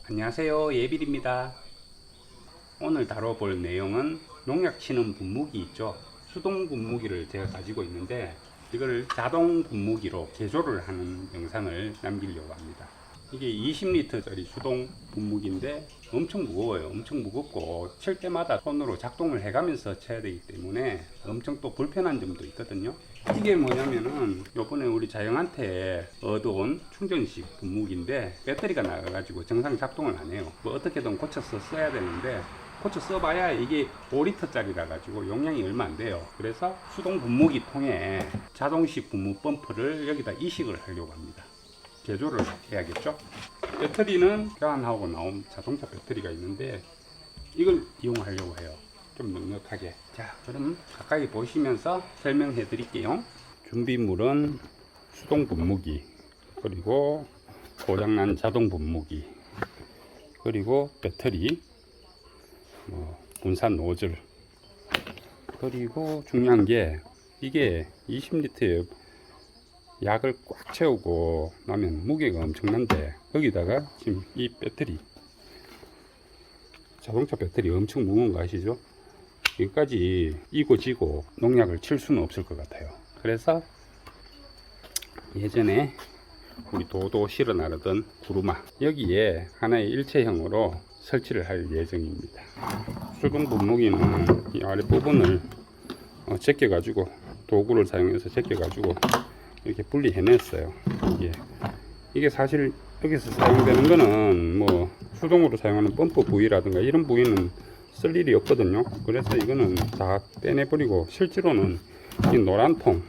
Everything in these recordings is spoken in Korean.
안녕하세요, 예빌입니다. 오늘 다뤄볼 내용은 농약 치는 분무기 있죠. 수동 분무기를 제가 가지고 있는데 이걸 자동 분무기로 개조를 하는 영상을 남기려고 합니다. 이게 20리터짜리 수동 분무기인데 엄청 무거워요. 엄청 무겁고 칠 때마다 손으로 작동을 해가면서 쳐야 되기 때문에 엄청 또 불편한 점도 있거든요. 이게 뭐냐면은 요번에 우리 자영한테 얻어온 충전식 분무기인데 배터리가 나가가지고 정상 작동을 안 해요. 뭐 어떻게든 고쳐서 써야 되는데 고쳐 써봐야 이게 5리터짜리라 가지고 용량이 얼마 안 돼요. 그래서 수동 분무기 통에 자동식 분무 펌프를 여기다 이식을 하려고 합니다. 개조를 해야겠죠. 배터리는 교환하고 나온 자동차 배터리가 있는데 이걸 이용하려고 해요. 좀 넉넉하게. 자, 그럼 가까이 보시면서 설명해 드릴게요. 준비물은 수동 분무기, 그리고 고장난 자동 분무기, 그리고 배터리, 분산 노즐, 그리고 중요한 게 이게 20리터에 약을 꽉 채우고 나면 무게가 엄청난데 거기다가 지금 이 배터리, 자동차 배터리 엄청 무거운 거 아시죠? 여기까지 이고지고 농약을 칠 수는 없을 것 같아요. 그래서 예전에 우리 도도 실어 나르던 구루마, 여기에 하나의 일체형으로 설치를 할 예정입니다. 수동 분무기는 이 아랫부분을 제껴 가지고, 도구를 사용해서 제껴 가지고 이렇게 분리해 냈어요. 이게 사실 여기서 사용되는 거는 뭐 수동으로 사용하는 펌프 부위라든가 이런 부위는 쓸 일이 없거든요. 그래서 이거는 다 빼내버리고 실제로는 이 노란통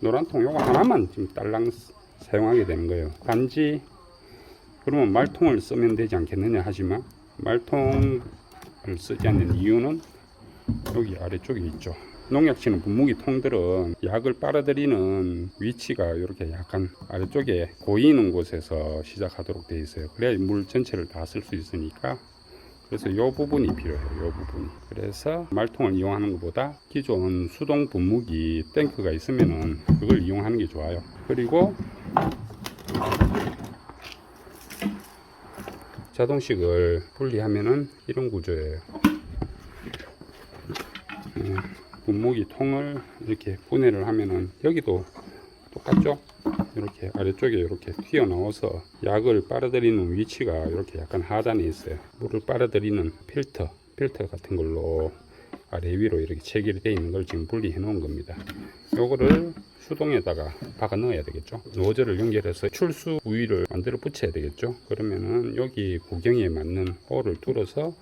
요거 하나만 지금 딸랑 사용하게 되는 거예요. 단지 그러면 말통을 쓰면 되지 않겠느냐 하지만 말통을 쓰지 않는 이유는 여기 아래쪽에 있죠. 농약 치는 분무기 통들은 약을 빨아들이는 위치가 이렇게 약간 아래쪽에 고이는 곳에서 시작하도록 되어 있어요. 그래야 물 전체를 다 쓸 수 있으니까. 그래서 이 부분이 필요해요. 이 부분이. 그래서 말통을 이용하는 것보다 기존 수동 분무기 탱크가 있으면은 그걸 이용하는 게 좋아요. 그리고 자동식을 분리하면은 이런 구조예요. 분무기 통을 이렇게 분해를 하면은 여기도 똑같죠? 이렇게 아래쪽에 이렇게 튀어나와서 약을 빨아들이는 위치가 이렇게 약간 하단에 있어요. 물을 빨아들이는 필터 같은 걸로 아래 위로 이렇게 체결되어 있는 걸 지금 분리해 놓은 겁니다. 요거를 수동에다가 박아 넣어야 되겠죠. 노즐을 연결해서 출수 부위를 만들어 붙여야 되겠죠. 그러면은 여기 구경에 맞는 홀을 뚫어서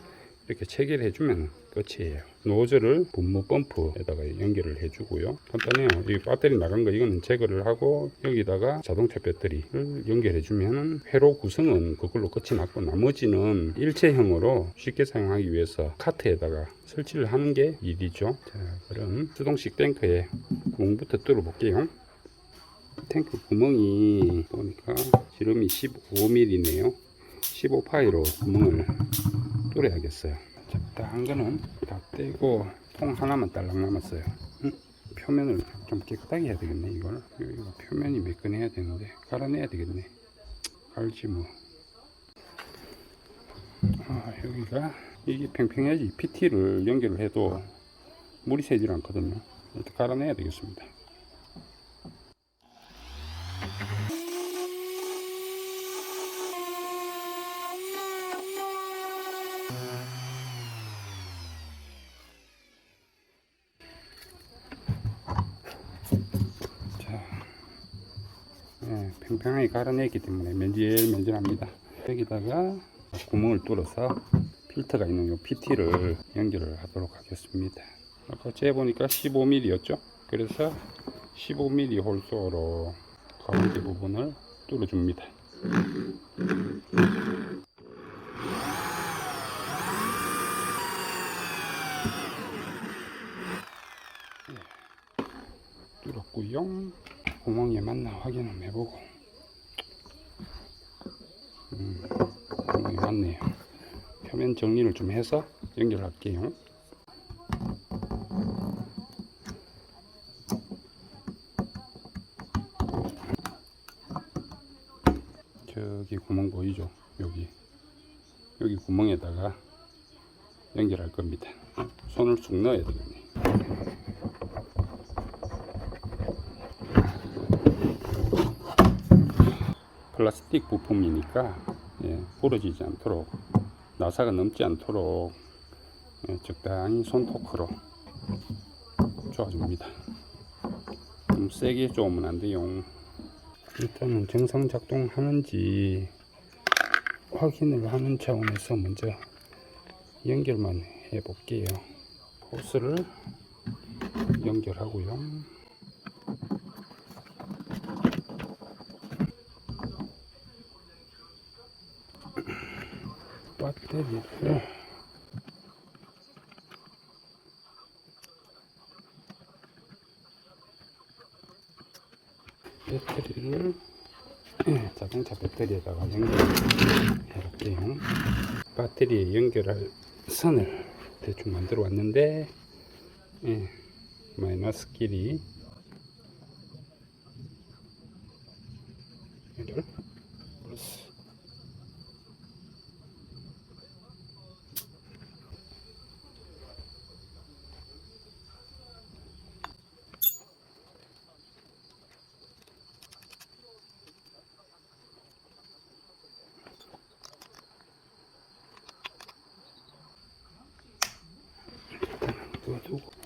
이렇게 체결해 주면 끝이에요. 노즐을 분무 펌프에다가 연결을 해 주고요. 간단해요. 이 배터리 나간 거 이거는 제거를 하고 여기다가 자동차 배터리를 연결해 주면은 회로 구성은 그걸로 끝이 났고 나머지는 일체형으로 쉽게 사용하기 위해서 카트에다가 설치를 하는 게 일이죠. 자, 그럼 수동식 탱크에 구멍부터 뚫어 볼게요. 탱크 구멍이 보니까 지름이 15mm네요 15파이로 구멍을 뚫어야겠어요. 적당한 거는 다 떼고 통 하나만 딸랑 남았어요. 표면을 좀 깨끗하게 해야 되겠네. 이거 표면이 매끈해야 되는데 갈아내야 되겠네. 갈지 뭐. 여기가 이게 팽팽해야지 PT를 연결을 해도 물이 새질 않거든요. 이렇게 갈아내야 되겠습니다. 팽팽하게 갈아내기 때문에 맨질맨질합니다. 여기다가 구멍을 뚫어서 필터가 있는 이 PT를 연결을 하도록 하겠습니다. 아까 재보니까 15mm 였죠. 그래서 15mm 홀수로 가운데 부분을 뚫어줍니다. 뚫었고요. 구멍에 맞나 확인을 해보고 구멍이 맞네요. 표면 정리를 좀 해서 연결할게요. 저기 구멍 보이죠? 여기 여기 구멍에다가 연결할 겁니다. 손을 쑥 넣어야 되겠네. 플라스틱 부품이니까 부러지지 않도록, 나사가 넘지 않도록 적당히 손토크로 조아줍니다. 좀 세게 조으면 안 돼요. 일단은 정상 작동하는지 확인을 하는 차원에서 먼저 연결만 해 볼게요. 호스를 연결하고요. 배터리를 자동차 배터리에다가 연결해 볼게요. 배터리에 연결할 선을 대충 만들어 왔는데 마이너스 길이 연결 플러스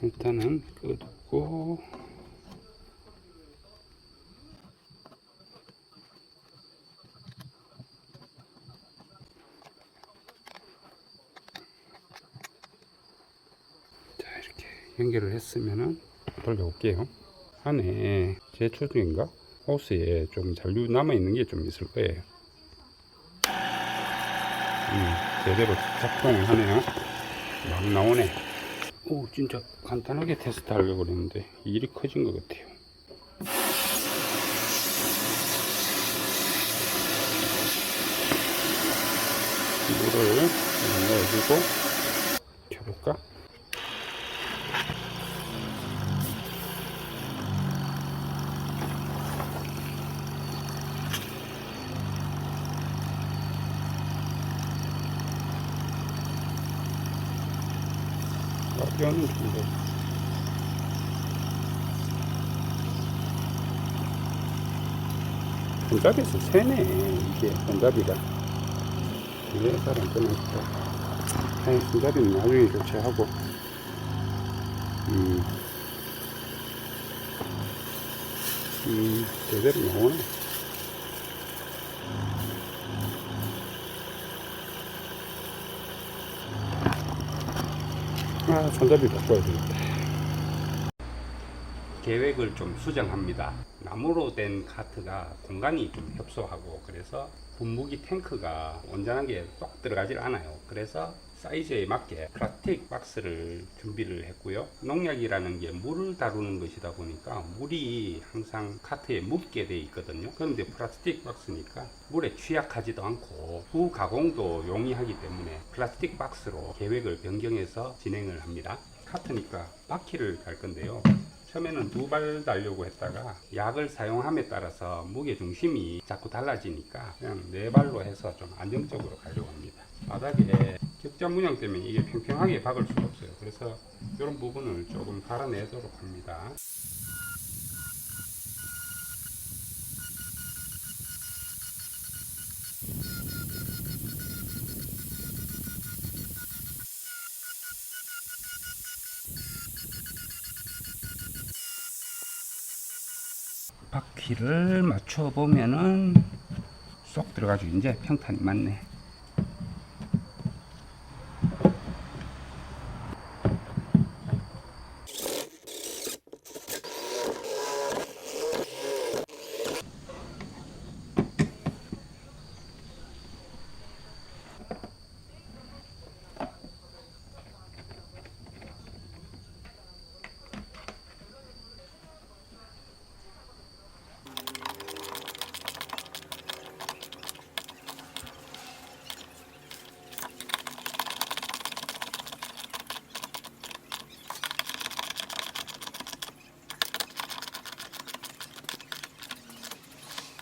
일단은 끄두고 자, 이렇게 연결을 했으면은 돌려볼게요. 안에 제초 중인가 호스에 좀 잔류 남아 있는 게 좀 있을 거예요. 제대로 작동을 하네요. 막 나오네. 오, 진짜 간단하게 테스트 하려고 그랬는데 일이 커진 것 같아요. 물을 넣어주고 켜볼까? 라디오는 좀 더. 손잡이에서 새네, 이게 손잡이가. 왜 잘안 끊어질까? 아니, 손잡이는 나중에 교체하고. 제대로 나오네. 아, 손잡이 바꿔야 되겠다. 계획을 좀 수정합니다. 나무로 된 카트가 공간이 좀 협소하고, 그래서 분무기 탱크가 온전하게 쏙 들어가질 않아요. 그래서 사이즈에 맞게 플라스틱 박스를 준비를 했고요. 농약이라는 게 물을 다루는 것이다 보니까 물이 항상 카트에 묻게 돼 있거든요. 그런데 플라스틱 박스니까 물에 취약하지도 않고 후 가공도 용이하기 때문에 플라스틱 박스로 계획을 변경해서 진행을 합니다. 카트니까 바퀴를 달 건데요. 처음에는 2발 달려고 했다가 약을 사용함에 따라서 무게 중심이 자꾸 달라지니까 그냥 4발로 해서 좀 안정적으로 가려고 합니다. 바닥에 격자 문양 때문에 이게 평평하게 박을 수가 없어요. 그래서 이런 부분을 조금 갈아내도록 합니다. 바퀴를 맞춰 보면은 쏙 들어가지고 이제 평탄이 맞네.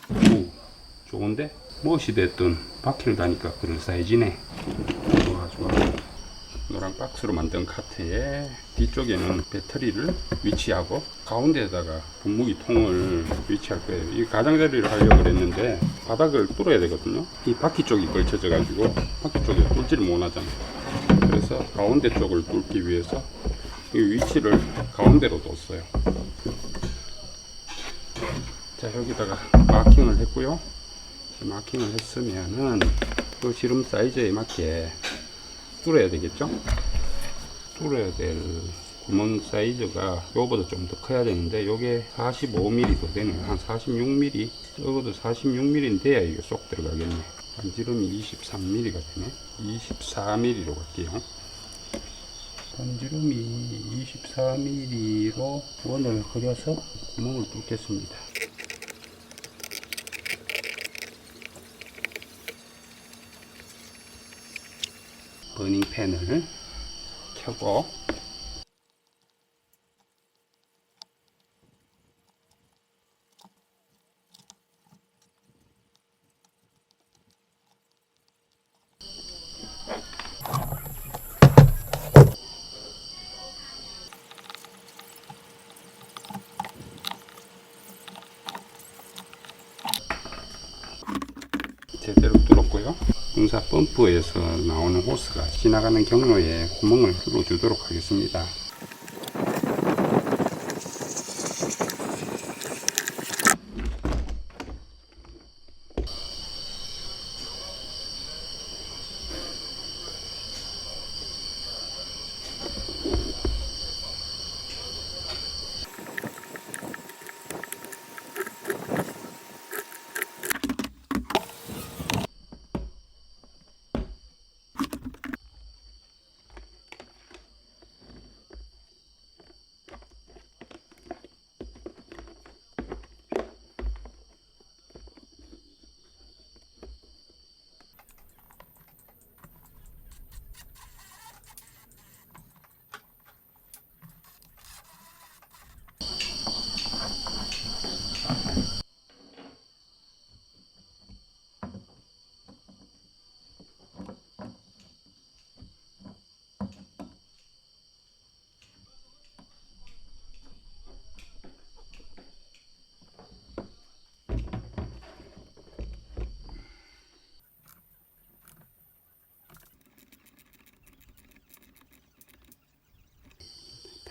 오, 좋은데? 무엇이 됐든 바퀴를 다니까 그럴싸해지네. 좋아 좋아. 노란 박스로 만든 카트에 뒤쪽에는 배터리를 위치하고 가운데에다가 분무기 통을 위치할 거예요. 이 가장자리를 하려고 그랬는데 바닥을 뚫어야 되거든요. 이 바퀴 쪽이 걸쳐져 가지고 바퀴 쪽에 뚫지를 못하잖아요. 그래서 가운데 쪽을 뚫기 위해서 이 위치를 가운데로 뒀어요. 자, 여기다가 마킹을 했고요. 마킹을 했으면은 그 지름 사이즈에 맞게 뚫어야 되겠죠? 뚫어야 될 구멍 사이즈가 요거보다 좀 더 커야 되는데 요게 45mm 도 되네요. 한 46mm, 적어도 46mm는 돼야 이게 쏙 들어가겠네. 반지름이 23mm가 되네. 24mm로 갈게요. 반지름이 24mm로 원을 그려서 구멍을 뚫겠습니다. 버닝팬을 켜고 제대로 뚫었고요. 공사 펌프에서 나오는 호스가 지나가는 경로에 구멍을 뚫어주도록 하겠습니다.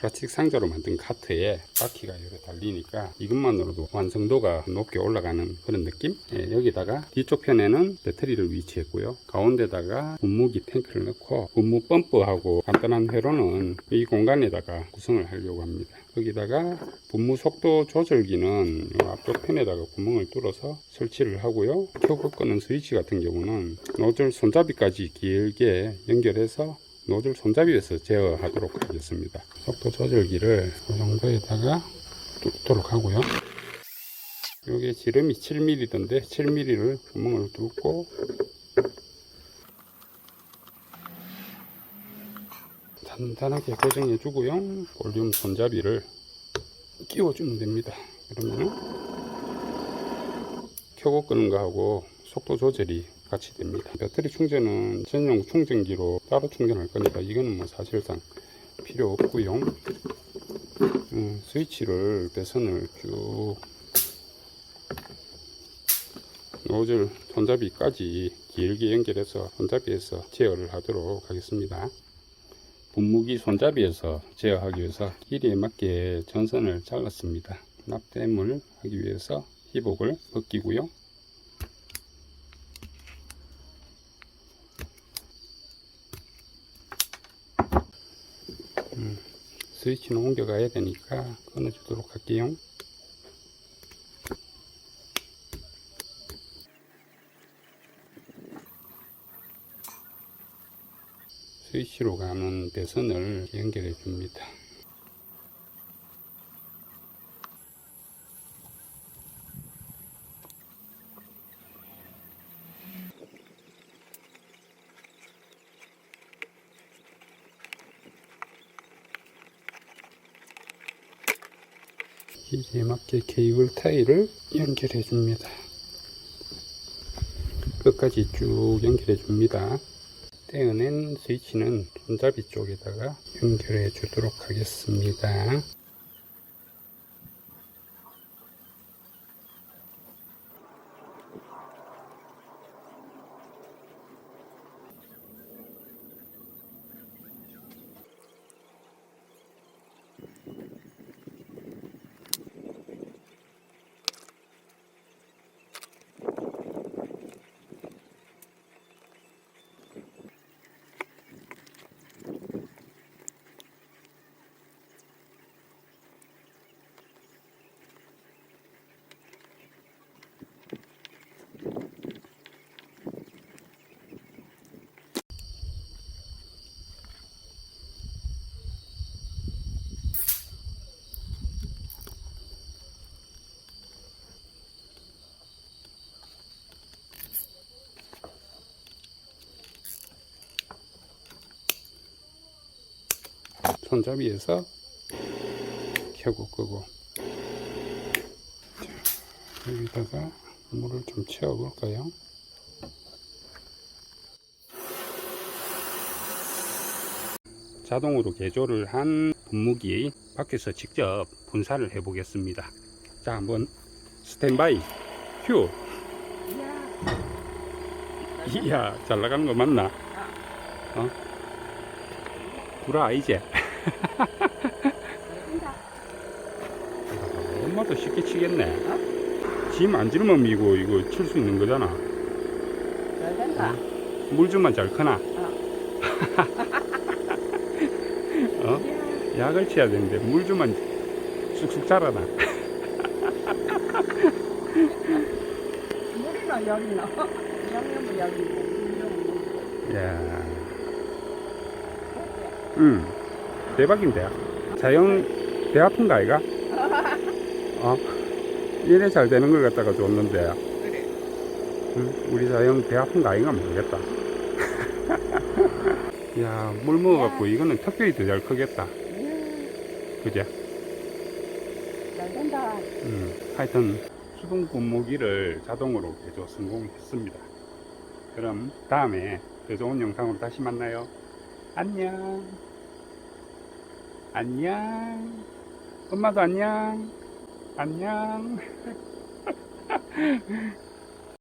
플라스틱 상자로 만든 카트에 바퀴가 이렇게 달리니까 이것만으로도 완성도가 높게 올라가는 그런 느낌? 예, 여기다가 뒤쪽 편에는 배터리를 위치했고요. 가운데다가 분무기 탱크를 넣고 분무 펌프하고 간단한 회로는 이 공간에다가 구성을 하려고 합니다. 여기다가 분무 속도 조절기는 앞쪽 편에다가 구멍을 뚫어서 설치를 하고요. 켜고 끄는 스위치 같은 경우는 노즐 손잡이까지 길게 연결해서 노즐 손잡이에서 제어하도록 하겠습니다. 속도 조절기를 이 정도에다가 뚫도록 하고요. 여기 지름이 7mm던데 7mm를 구멍을 뚫고 단단하게 고정해 주고요. 볼륨 손잡이를 끼워 주면 됩니다. 그러면 켜고 끄는 거하고 속도 조절이 같이 됩니다. 배터리 충전은 전용 충전기로 따로 충전할 거니까 이거는 뭐 사실상 필요 없고요. 스위치를 배선을 쭉 노즐 손잡이까지 길게 연결해서 손잡이에서 제어를 하도록 하겠습니다. 분무기 손잡이에서 제어하기 위해서 길이에 맞게 전선을 잘랐습니다. 납땜을 하기 위해서 희복을 벗기고요. 스위치는 옮겨가야 되니까 끊어주도록 할게요. 스위치로 가는 배선을 연결해 줍니다. 길이에 맞게 케이블 타일을 연결해 줍니다. 여기까지 쭉 연결해 줍니다. 떼어낸 스위치는 손잡이 쪽에다가 연결해 주도록 하겠습니다. 손잡이에서 켜고 끄고, 자, 여기다가 물을 좀 채워 볼까요? 자동으로 개조를 한 분무기 밖에서 직접 분사를 해 보겠습니다. 자, 한번 스탠바이 큐. 이야, 잘 나가는 거 맞나? 구라 이제. 엄마도 쉽게 치겠네. 짐 안 짊으면 이거 칠 수 있는 거잖아. 잘 된다. 물 주면 잘 크나? 약을 치야 되는데 물 주면 쑥쑥 자라나. 물이나 여기나. 양념은 여기고. 야, 대박인데. 자영 배 아픈가 아이가? 이래 잘 되는 걸 갖다가 줬는데. 그래. 우리 자영 배 아픈가 아이가 모르겠다. 야, 물 먹어갖고 이거는 특별히 더 잘 크겠다. 그제? 잘 된다. 하여튼 수동 분무기를 자동으로 개조 성공했습니다. 그럼 다음에 더 좋은 영상으로 다시 만나요. 안녕. 안녕. 엄마도 안녕. 안녕.